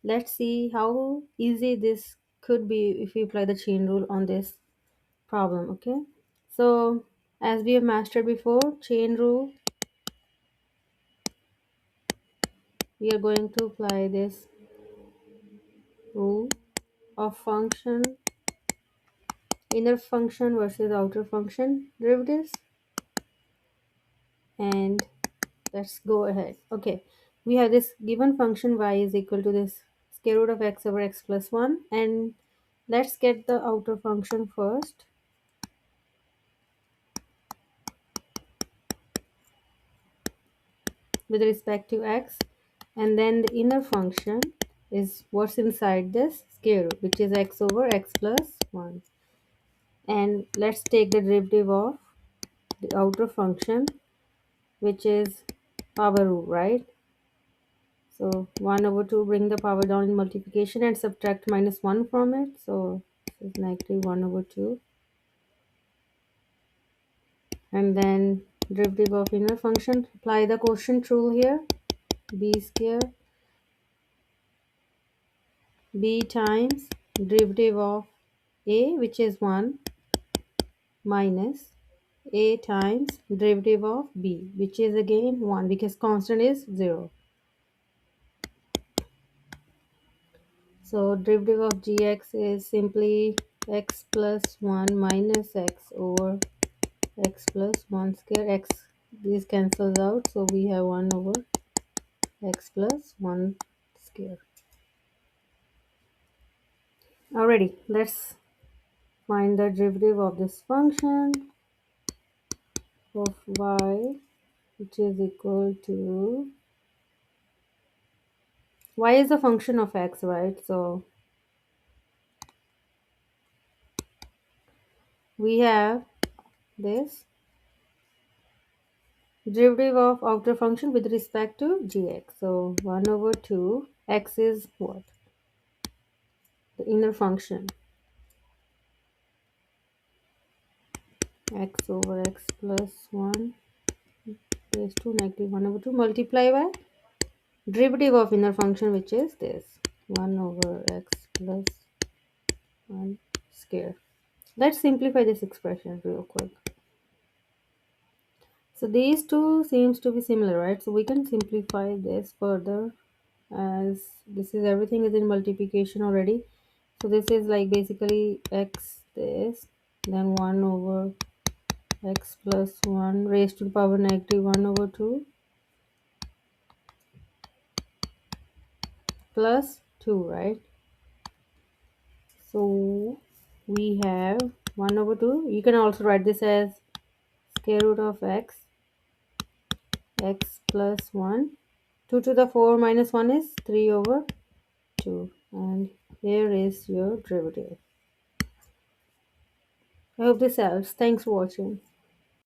Let's see how easy this could be if we apply the chain rule on this problem. Okay, so as we have mastered before, chain rule, we are going to apply this rule of function, inner function versus outer function derivatives. And let's go ahead. Okay, we have this given function y is equal to this square root of x over x plus 1, and let's get the outer function first with respect to x, and then the inner function is what's inside this square root, which is x over x plus 1. And let's take the derivative of the outer function, which is power root, right? So 1 over 2, bring the power down in multiplication and subtract minus 1 from it. So this is negative 1 over 2. And then derivative of inner function, apply the quotient rule here. B square b times derivative of a, which is 1, minus a times derivative of b, which is again 1 because constant is 0. So derivative of gx is simply x plus 1 minus x over x plus 1 square. X, this cancels out, so we have 1 over x plus 1 square. Alrighty, let's find the derivative of this function of y, which is equal to, y is a function of x, right? So we have this derivative of outer function with respect to gx. So 1 over 2, x is what? The inner function, x over x plus 1 raised to negative 1 over 2 multiply by derivative of inner function, which is this 1 over x plus 1 square. Let's simplify this expression real quick. So these two seems to be similar, right? So we can simplify this further, as this is everything is in multiplication already. So this is like basically x this, then 1 over x plus 1 raised to the power negative 1 over 2 plus 2, right? So we have 1 over 2. You can also write this as square root of x, x plus 1. 2 to the 4 minus 1 is 3 over 2. And here is your derivative. I hope this helps. Thanks for watching.